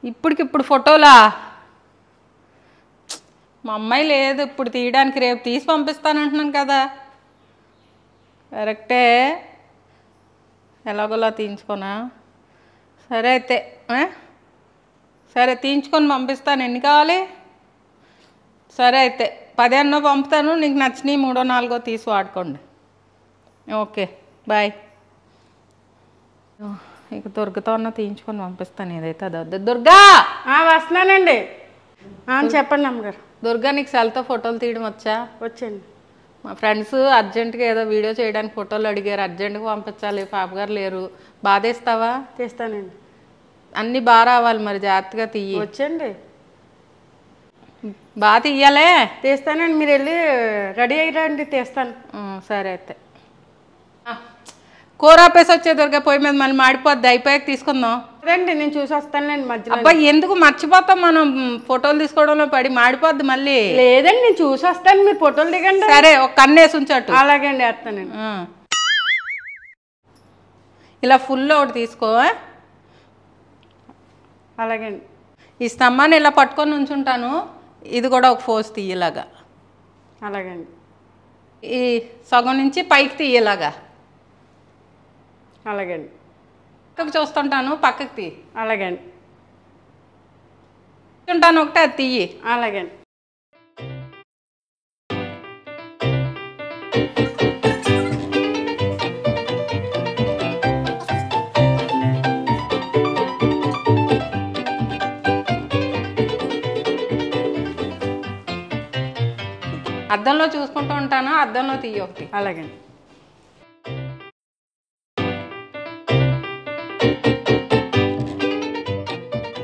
ఇప్పటికిప్పుడు ఫోటోలా? మా అమ్మాయి లేదు ఇప్పుడు తీయడానికి, రేపు తీసి పంపిస్తానంటున్నాను కదా. కరెక్టే, ఎలాగోలా తీయించుకోనా? సరే అయితే సరే తీయించుకొని పంపిస్తాను. ఎన్ని కావాలి? సరే అయితే 10 అన్నో పంపుతాను, నీకు నచ్చినవి 3 4 తీసి వాడుకోండి. Okay bye. ఇక దుర్గతో అన్న తీయించుకొని పంపిస్తాను, ఏదైతే అది వద్దు. దుర్గా వస్తున్నానండి. చెప్పండి అమ్మగారు. దుర్గా నీకు సెల్తో ఫోటోలు తీయడం వచ్చా? వచ్చండి. మా ఫ్రెండ్స్ అర్జెంటుగా ఏదో వీడియో చేయడానికి ఫోటోలు అడిగారు, అర్జెంటుగా పంపించాలి, పాపగారు లేరు. బాధేస్తావా? తీస్తానండి. అన్నీ బాగా రావాలి మరి, జాగ్రత్తగా తీయి. వచ్చండి, బాగా తీయాలే. తీస్తానండి, మీరు వెళ్ళి రెడీ అయ్యారండి, తీస్తాను. సరే అయితే కూర ఆపేసి వచ్చే దుర్గా, పొయ్యి మీద మళ్ళీ మాడిపోద్ది, అయిపోయాక తీసుకుందాం. అదండి నేను చూసి వస్తానండి మధ్యలో. అబ్బాయి ఎందుకు మర్చిపోతాం మనం, ఫోటోలు తీసుకోవడంలో పడి మాడిపోద్ది మళ్ళీ. లేదండి నేను చూసి వస్తాను, మీరు ఫోటోలు దిగండి. సరే ఒక కన్నేసి ఉంచట్టు. అలాగే అండి, వేస్తానండి. ఇలా ఫుల్ ఒకటి తీసుకో. అలాగే అండి. ఈ స్తంభాన్ని ఇలా పట్టుకొని ఉంచుంటాను, ఇది కూడా ఒక ఫోజ్ తీయలాగా. అలాగే అండి. ఈ సగం నుంచి పైకి తీయలాగా. అలాగే అండి. పక్కకు చూస్తుంటాను, పక్కకి తీ. అలాగే అండి. చూస్తుంటాను ఒకటే, అది తీయి. అలాగే అండి. అద్దంలో చూసుకుంటూ ఉంటాను, అద్దంలో తీయి ఒకటి. అలాగే అండి.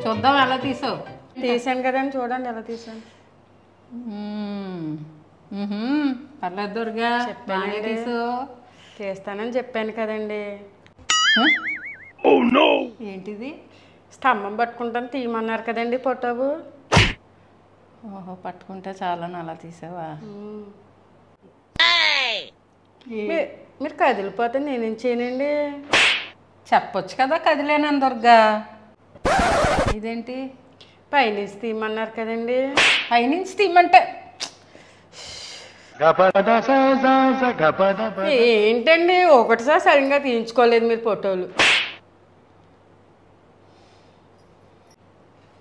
చూద్దాం ఎలా తీసావు. తీసాను కదండి, చూడండి ఎలా తీసాను. పర్లేదు దుర్గా, బాగానే తీసావు. తీస్తానని చెప్పాను కదండి. ఏంటిది? స్తంభం పట్టుకుంటాను తీయమన్నారు కదండి ఫోటోవు. ఓహో, పట్టుకుంటే చాలా అలా తీసావా? మీరు కదిలిపోతే నేనేం చేయనండి. చెప్పొచ్చు కదా కదిలేనని దుర్గా. ఇదేంటి? పైనుంచి తీయమన్నారు కదండి. పైనుంచి తీయమంటే ఏంటండి ఒకటిసారి సరిగ్గా తీయించుకోలేదు మీరు ఫోటోలు.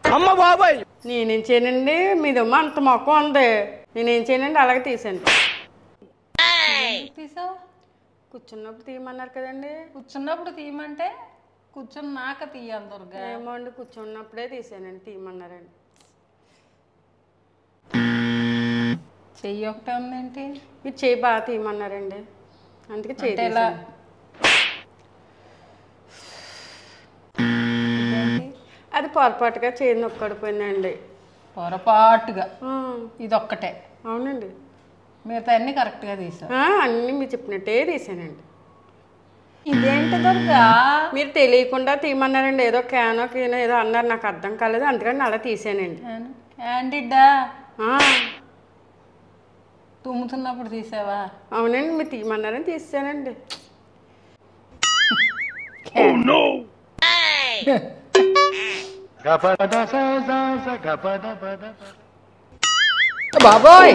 అమ్మ బాబాయ్, నేనేం చేయనండి, మీదమ్మ అంత మొక్క ఉంది, నేనేం చేయనండి, అలాగే తీసాను. తీసావు? కూర్చున్నప్పుడు తీయమన్నారు కదండి. కూర్చున్నప్పుడు తీయమంటే కూర్చున్నాక తీయాలి దుర్గా. ఏమో అండి, కూర్చున్నప్పుడే తీసానండి, తీయమన్నారండి. చెయ్యి ఒకటే ఉందేంటి? మీరు చెయ్యి బాగా తీయమన్నారండి, అందుకే చెయ్యి ఇలా. అది పొరపాటుగా చెయ్యి నొక్కడిపోయిందండి. పొరపాటుగా? ఇదొక్కటే? అవునండి. మిగతా అన్నీ కరెక్ట్గా తీసావు? అన్నీ మీరు చెప్పినట్టే తీసానండి. ఇదేంటి దుర్గా? మీరు తెలియకుండా తీయమన్నారండి, ఏదో క్యానో కీనో ఏదో అన్నారు, నాకు అర్థం కాలేదు, అందుకని అలా తీసానండి. క్యాండిడా? తుమ్ముతున్నప్పుడు తీసావా? అవునండి, మీరు తీయమన్నారని తీసానండి. బాబోయ్,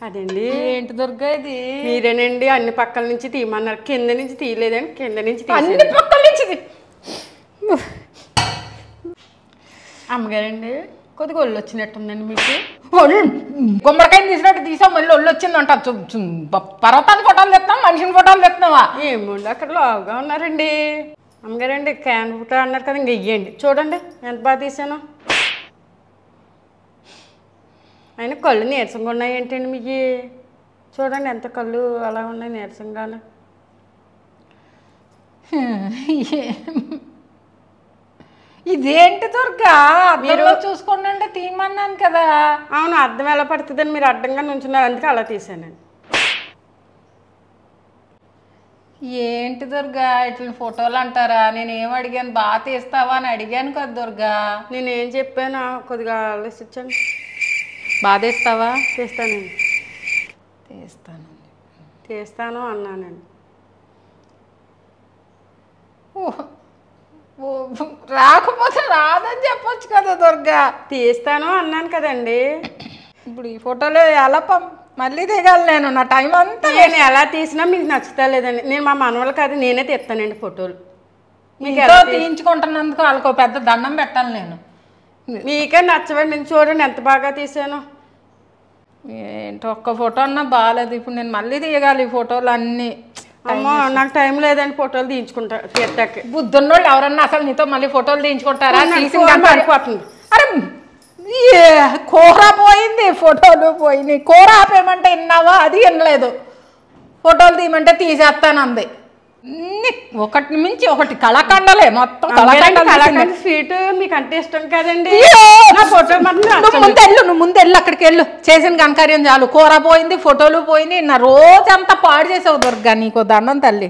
అదండి. ఏంటి దుర్గా ఇది? మీరేనండి అన్ని పక్కల నుంచి తీయమన్నారు, కింద నుంచి తీయలేదండి, కింద నుంచి అన్ని పక్కల నుంచి. అమ్మగారండి కొద్దిగా ఒళ్ళు వచ్చినట్టుందండి మీకు. గుమ్మడికాయని తీసినట్టు తీసావు, మళ్ళీ ఒళ్ళు వచ్చిందంట. పర్వతాన్ని ఫోటోలు తెస్తున్నాం, మనిషిని ఫోటోలు తెస్తున్నావా? ఏముండి అక్కడ లావుగా ఉన్నారండి. అమ్మగారండి క్యాన్ ఫోటో అన్నారు కదా, ఇంక వెయ్యండి, చూడండి ఎంత బాగా తీసాను. అయినా కళ్ళు నీరసంగా ఉన్నాయి ఏంటండి మీకు? చూడండి ఎంత కళ్ళు అలా ఉన్నాయి నీరసంగానే. ఇదేంటి దుర్గా? మీరు చూసుకోండి అంటే తీయమన్నాను కదా. అవును, అర్థం ఎలా పడుతుందని మీరు అడ్డంగా నుంచున్నారు, అందుకే అలా తీసానండి. ఏంటి దుర్గా ఇట్లా ఫోటోలు అంటారా? నేనేం అడిగాను, బాగా తీస్తావా అని అడిగాను కదా దుర్గా. నేనేం చెప్పాను, కొద్దిగా ఆలోచించండి. బాగా తీస్తావా? తీస్తానండి. తీస్తాను అన్నానండి. రాకపోతే రాదని చెప్పొచ్చు కదా దుర్గా. తీస్తాను అన్నాను కదండి. ఇప్పుడు ఈ ఫోటోలో ఎలా మళ్ళీ దిగాలి నేను, నా టైం అంతా. నేను ఎలా తీసినా మీకు నచ్చుతా లేదండి. నేను మా మనవలు కాదు, నేనే తీస్తానండి ఫోటోలు. మీతో తీయించుకుంటున్నందుకు వాళ్ళకో పెద్ద దండం పెట్టాలి నేను. మీకే నచ్చవండి. నేను చూడండి ఎంత బాగా తీసాను. ఏంటి ఒక్క ఫోటో అన్నా బాగాలేదు. ఇప్పుడు నేను మళ్ళీ తీయగాలి ఈ ఫోటోలు అన్నీ. అమ్మో నాకు టైం లేదండి ఫోటోలు తీయించుకుంటా తీర్థకి. బుద్ధున్నోళ్ళు ఎవరన్నా అసలు నీతో మళ్ళీ ఫోటోలు తీయించుకుంటారా? పడిపోతుంది. అరే కూర పోయింది, ఫోటోలు పోయినాయి. కూర ఆపేయమంటే విన్నావా? అది వినలేదు. ఫోటోలు తీయమంటే తీసేస్తానంది. ఒకటి మించి ఒకటి కళాఖండలే మొత్తం. కళాఖండ స్వీట్ మీకు అంటే ఇష్టం కదండి. నువ్వు ముందెళ్ళు, అక్కడికి వెళ్ళు. చేసిన ఘనకార్యం చాలు. కూర పోయింది, ఫోటోలు పోయినాయి. నా రోజంతా పాడు చేసావు దుర్గా, నీకు దండం తల్లి.